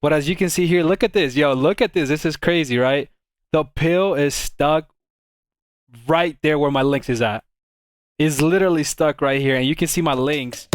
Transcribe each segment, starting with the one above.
But as you can see here, look at this. Yo, look at this. This is crazy, right? The pill is stuck right there where my LINX is at. It's literally stuck right here. And you can see my LINX.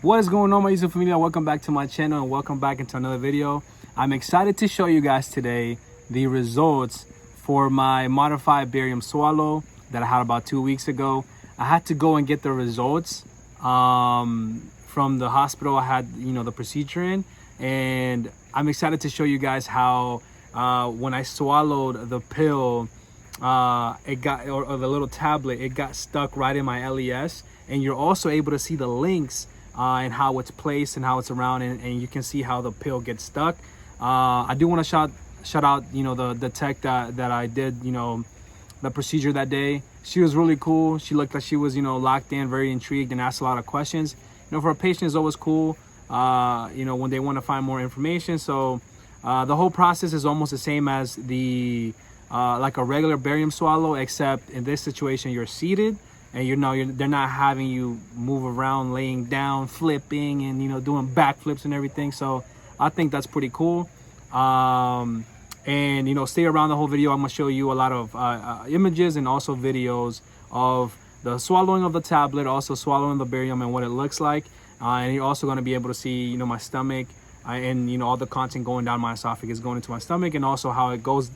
What is going on, my YouTube family? Welcome back to my channel and welcome back into another video. I'm excited to show you guys today the results for my Modified Barium Swallow that I had about 2 weeks ago. I had to go and get the results from the hospital I had, the procedure in, and I'm excited to show you guys how when I swallowed the pill, it got, or the little tablet, it got stuck right in my LES, and you're also able to see the LINX and how it's placed and how it's around, and you can see how the pill gets stuck. I do want to shout out, the tech that I did, the procedure that day. She was really cool. She looked like she was, locked in, very intrigued, and asked a lot of questions. For a patient, it's always cool, when they want to find more information. So the whole process is almost the same as the like a regular barium swallow, except in this situation you're seated, and they're not having you move around, laying down, flipping, and doing backflips and everything. So I think that's pretty cool. And stay around the whole video. I'm gonna show you a lot of images and also videos of the swallowing of the tablet, also swallowing the barium and what it looks like. And you're also gonna be able to see my stomach and all the content going down my esophagus, going into my stomach, and also how it goes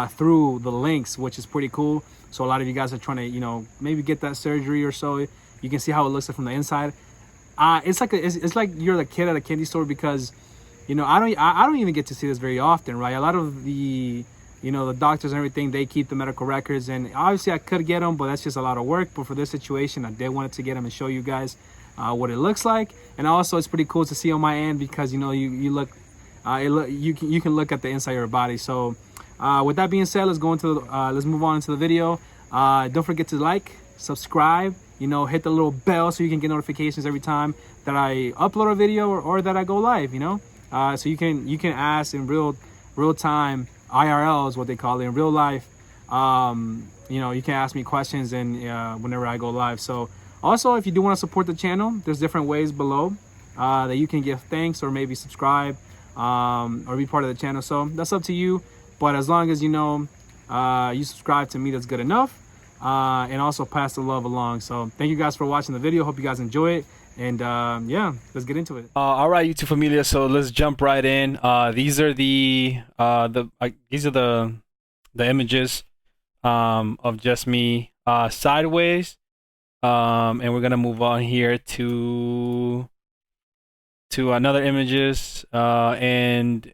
through the LINX, which is pretty cool. So a lot of you guys are trying to, maybe get that surgery or so. You can see how it looks like from the inside. It's like you're the kid at a candy store, because, I don't even get to see this very often, right? A lot of the, the doctors and everything, they keep the medical records, and obviously I could get them, but that's just a lot of work. But for this situation, I did want to get them and show you guys what it looks like. And also it's pretty cool to see on my end, because, you look, you can look at the inside of your body. So with that being said, let's move on into the video. Don't forget to like, subscribe, hit the little bell so you can get notifications every time that I upload a video or that I go live, so you can ask in real time. IRL is what they call it, in real life. You can ask me questions, and whenever I go live. So also, if you do want to support the channel, there's different ways below that you can give thanks, or maybe subscribe, or be part of the channel. So that's up to you. But as long as you subscribe to me, that's good enough. And also pass the love along. So thank you guys for watching the video. Hope you guys enjoy it. And yeah, let's get into it. All right, YouTube familia. So let's jump right in. These are the images of just me sideways. And we're gonna move on here to another images. And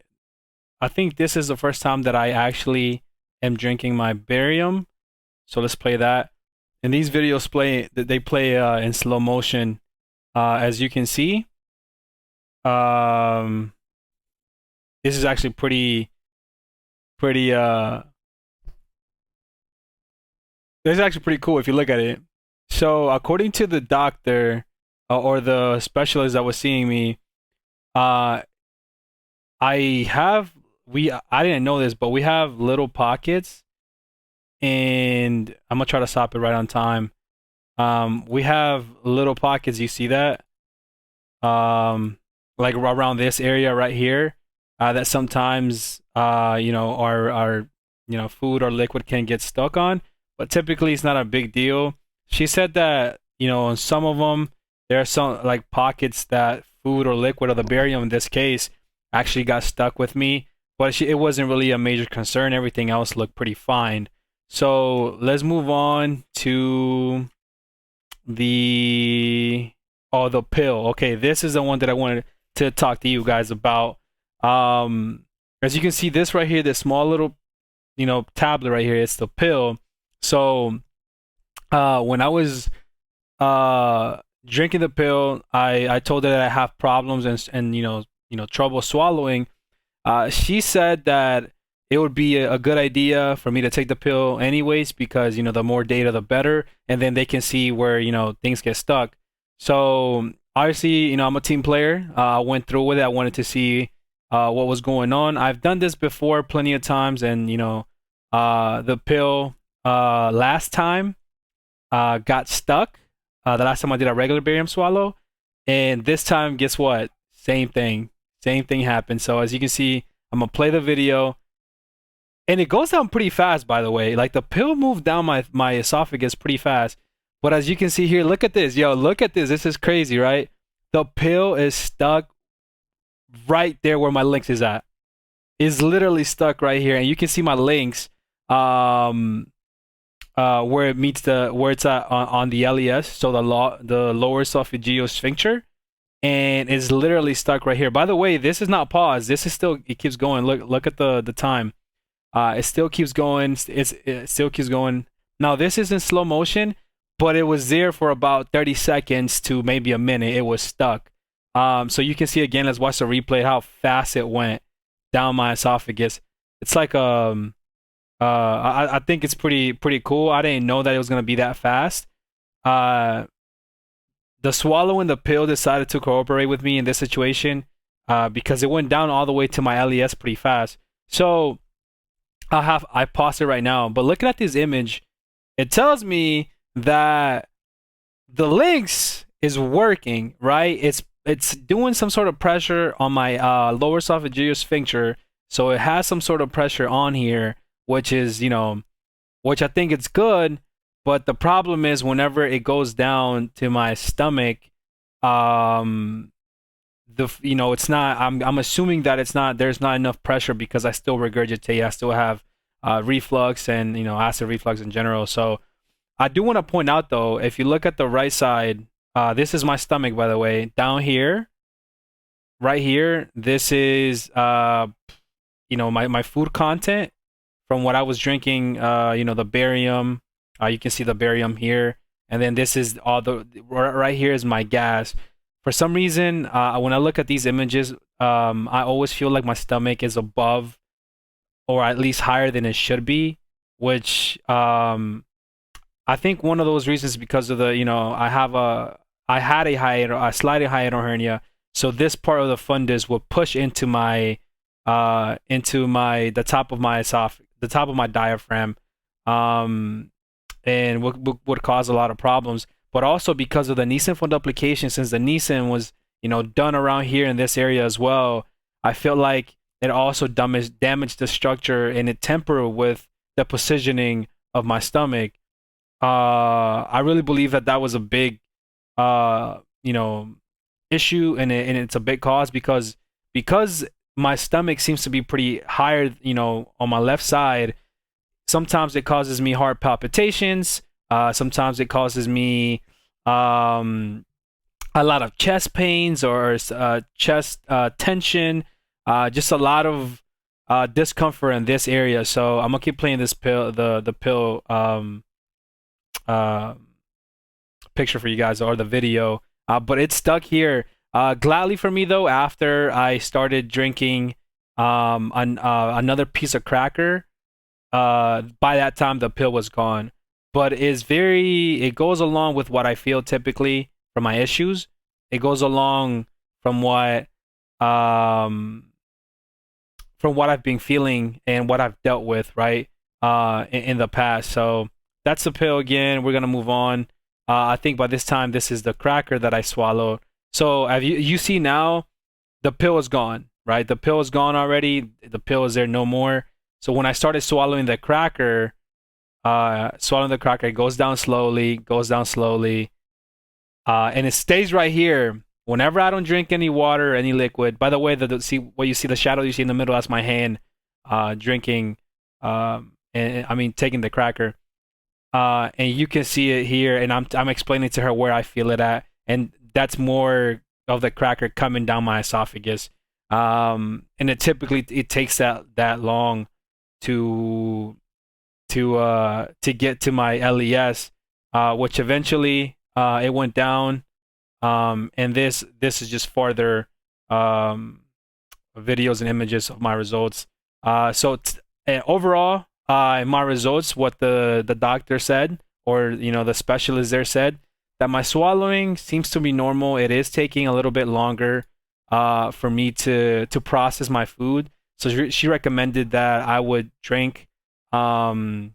I think this is the first time that I actually am drinking my barium. So let's play that. And these videos play in slow motion, as you can see. This is actually pretty. This is actually pretty cool if you look at it. So according to the doctor or the specialist that was seeing me, I didn't know this, but we have little pockets, and I'm gonna try to stop it right on time. We have little pockets, you see that? Like around this area right here, that sometimes our food or liquid can get stuck on, but typically it's not a big deal. She said that, on some of them, there are some like pockets that food or liquid, or the barium in this case, actually got stuck with me. But it wasn't really a major concern. Everything else looked pretty fine. So let's move on to the pill. Okay, this is the one that I wanted to talk to you guys about. As you can see, this right here, this small little, tablet right here, it's the pill. So when I was drinking the pill, I told her that I have problems and trouble swallowing. She said that it would be a good idea for me to take the pill anyways, because the more data the better, and then they can see where things get stuck. So obviously, you know, I'm a team player. I went through with it. I wanted to see what was going on. I've done this before plenty of times, and you know, the pill last time got stuck. The last time I did a regular barium swallow, and this time, guess what? Same thing. Same thing happened. So as you can see, I'm gonna play the video, and it goes down pretty fast. By the way, like the pill moved down my esophagus pretty fast. But as you can see here, look at this. Yo, look at this. This is crazy, right? The pill is stuck right there where my LINX is at. It's literally stuck right here, and you can see my LINX, where it meets where it's at on the LES, so the lower esophageal sphincter, and it's literally stuck right here. By the way, this is not paused. This is still, it keeps going. Look at the time. It still keeps going. It still keeps going. Now this is in slow motion, but it was there for about 30 seconds to maybe a minute. It was stuck. So you can see again. Let's watch the replay. How fast it went down my esophagus. It's like I think it's pretty cool. I didn't know that it was gonna be that fast. The swallow and the pill decided to cooperate with me in this situation because it went down all the way to my LES pretty fast. So I paused it right now, but looking at this image, it tells me that the LINX is working, right? It's doing some sort of pressure on my lower esophageal sphincter, so it has some sort of pressure on here, which is, you know, which I think it's good. But the problem is whenever it goes down to my stomach, you know, it's not. I'm assuming that it's not. There's not enough pressure because I still regurgitate. I still have reflux and, you know, acid reflux in general. So I do want to point out though, if you look at the right side, this is my stomach, by the way. Down here, right here, this is you know, my food content from what I was drinking. You know, the barium. You can see the barium here, and then this is all the right here is my gas. For some reason, when I look at these images, I always feel like my stomach is above, or at least higher than it should be, which I think one of those reasons is because of the, you know, I had a slight hiatal hernia, so this part of the fundus will push into the top of my esophagus, the top of my diaphragm, and would cause a lot of problems. But also because of the Nissen fundoplication, since the Nissen was, you know, done around here in this area as well, I feel like it also damaged the structure and it tempered with the positioning of my stomach. I really believe that was a big, you know, issue, and it's a big cause because my stomach seems to be pretty higher, you know, on my left side. Sometimes it causes me heart palpitations. Sometimes it causes me a lot of chest pains or chest tension. Just a lot of discomfort in this area. So I'm gonna keep playing this pill, the pill picture for you guys, or the video. But it's stuck here. Gladly for me though, after I started drinking another piece of cracker, by that time the pill was gone. But it goes along with what I feel typically for my issues. It goes along from what I've been feeling and what I've dealt with, right, in the past. So that's the pill again. We're gonna move on. I think by this time this is the cracker that I swallowed. So have you see now the pill is gone, right? The pill is gone already. The pill is there no more. So when I started swallowing the cracker, it goes down slowly, and it stays right here. Whenever I don't drink any water or any liquid. By the way, see what you see, the shadow you see in the middle, that's my hand drinking, and I mean taking the cracker. And you can see it here, and I'm explaining to her where I feel it at, and that's more of the cracker coming down my esophagus. And it typically takes that long to get to my LES, which eventually it went down. And this is just further videos and images of my results. So overall, in my results, what the doctor said, or you know, the specialist there said, that my swallowing seems to be normal. It is taking a little bit longer for me to process my food. So she recommended that I would drink and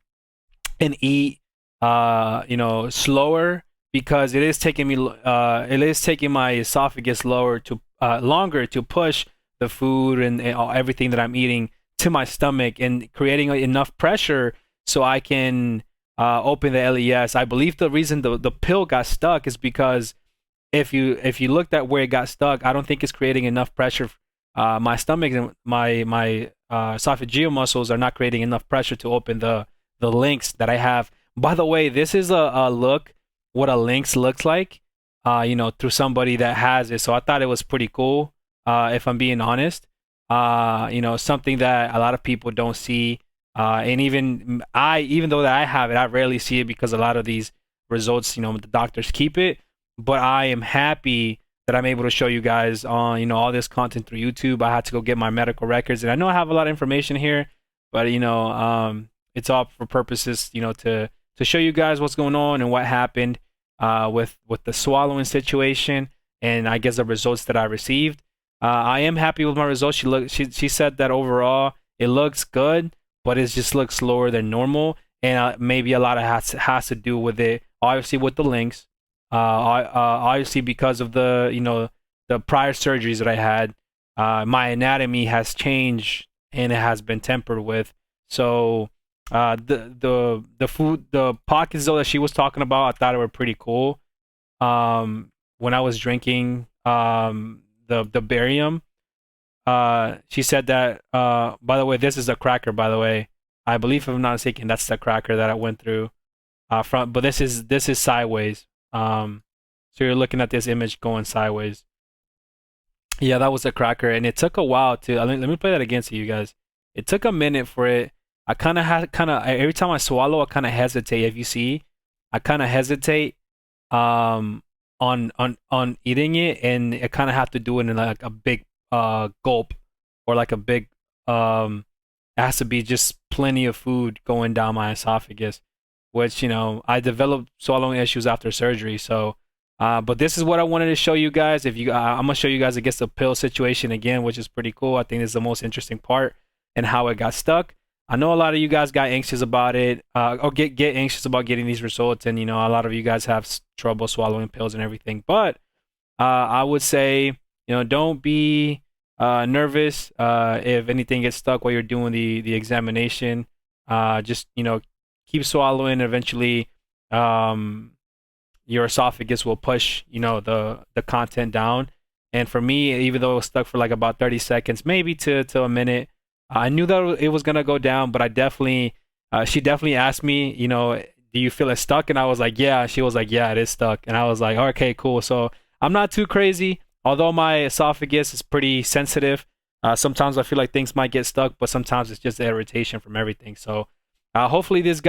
eat slower, because it is taking me it is taking my esophagus longer to push the food and everything that I'm eating to my stomach, and creating enough pressure so I can open the LES. I believe the reason the pill got stuck is because if you looked at where it got stuck, I don't think it's creating enough pressure. My stomach and my esophageal muscles are not creating enough pressure to open the LINX that I have. By the way, this is a look what a LINX looks like, through somebody that has it. So I thought it was pretty cool, if I'm being honest. Something that a lot of people don't see. And even though that I have it, I rarely see it because a lot of these results, the doctors keep it. But I am happy that I'm able to show you guys on, all this content through YouTube. I had to go get my medical records, and I know I have a lot of information here, but it's all for purposes, to show you guys what's going on and what happened with the swallowing situation, and I guess the results that I received. I am happy with my results. She said that overall it looks good, but it just looks slower than normal, and maybe a lot of has to do with it, obviously with the LINX. Obviously because of the prior surgeries that I had, my anatomy has changed and it has been tempered with. So the pockets though that she was talking about, I thought it were pretty cool. When I was drinking the barium, she said that, by the way, this is a cracker, by the way. I believe, if I'm not mistaken, that's the cracker that I went through but this is sideways. So you're looking at this image going sideways. Yeah, that was a cracker, and it took a while to. Let me play that again to you guys. It took a minute for it. I kind of every time I swallow, I kind of hesitate. If you see, I kind of hesitate on eating it, and I kind of have to do it in like a big gulp, or like a big it has to be just plenty of food going down my esophagus, which I developed swallowing issues after surgery. So but this is what I wanted to show you guys. I'm gonna show you guys, I guess, the pill situation again, which is pretty cool. I think this is the most interesting part, and how it got stuck. I know a lot of you guys got anxious about it, or get anxious about getting these results, and a lot of you guys have trouble swallowing pills and everything. But I would say, don't be nervous if anything gets stuck while you're doing the examination. Just keep swallowing. Eventually, your esophagus will push the content down. And for me, even though it was stuck for like about 30 seconds, maybe to a minute, I knew that it was gonna go down. But she definitely asked me, do you feel it stuck? And I was like, yeah. She was like, yeah, it is stuck. And I was like, okay, cool. So I'm not too crazy, although my esophagus is pretty sensitive. Sometimes I feel like things might get stuck, but sometimes it's just the irritation from everything. So hopefully this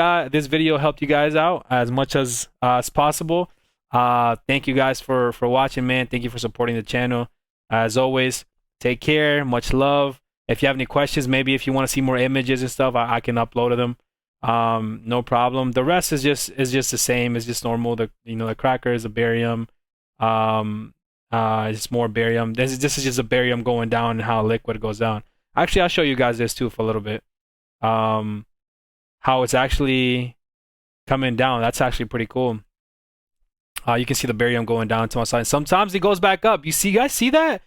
video helped you guys out as much as possible. Thank you guys for watching, man. Thank you for supporting the channel. As always, take care. Much love. If you have any questions, maybe if you want to see more images and stuff, I can upload them. No problem. The rest is just the same. It's just normal. The crackers, the barium. It's more barium. This is just a barium going down and how liquid goes down. Actually, I'll show you guys this too for a little bit. How it's actually coming down. That's actually pretty cool. You can see the barium going down to my side. Sometimes it goes back up. You guys see that?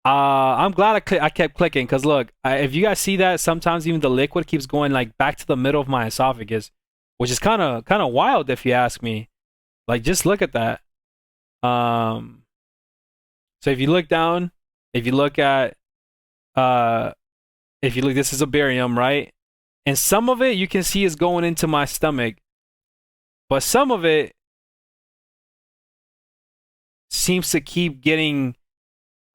I'm glad I kept clicking, because look, if you guys see that, sometimes even the liquid keeps going like back to the middle of my esophagus, which is kind of wild if you ask me. Like, just look at that. So if you look down, if you look, this is a barium, right? And some of it you can see is going into my stomach, but some of it seems to keep getting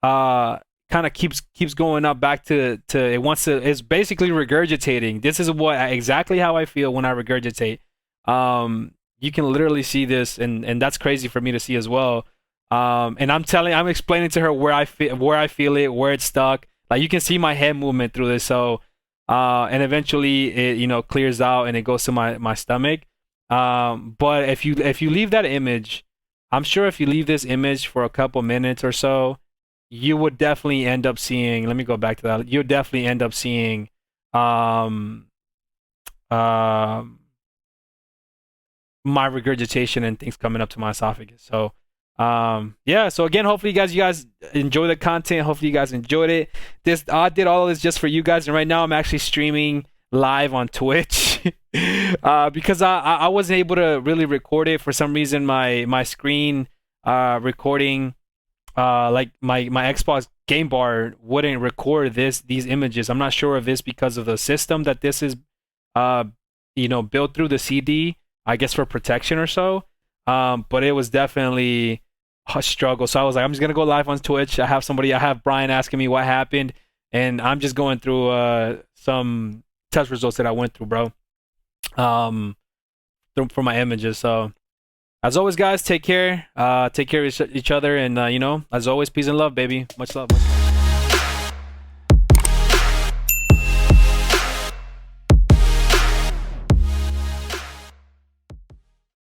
kind of keeps going up back to it's basically regurgitating. This is exactly how I feel when I regurgitate. You can literally see this, and that's crazy for me to see as well. And I'm explaining to her where I feel it, where it's stuck. Like, you can see my head movement through this. So and eventually it clears out and it goes to my stomach. But if you leave that image, I'm sure if you leave this image for a couple minutes or so, you would definitely end up seeing, let me go back to that. You'll definitely end up seeing um my regurgitation and things coming up to my esophagus. So yeah, so again, hopefully you guys enjoy the content. Hopefully you guys enjoyed it. I did all of this just for you guys, and right now I'm actually streaming live on Twitch because I wasn't able to really record it. For some reason my screen recording like my Xbox game bar wouldn't record these images. I'm not sure if it's because of the system that this is built through the CD, I guess for protection or so. But it was definitely a struggle. So I was like, I'm just gonna go live on Twitch. I have Brian asking me what happened, and I'm just going through some test results that I went through, bro. For my images. So as always, guys, take care. Take care of each other, and as always, peace and love, baby. Much love.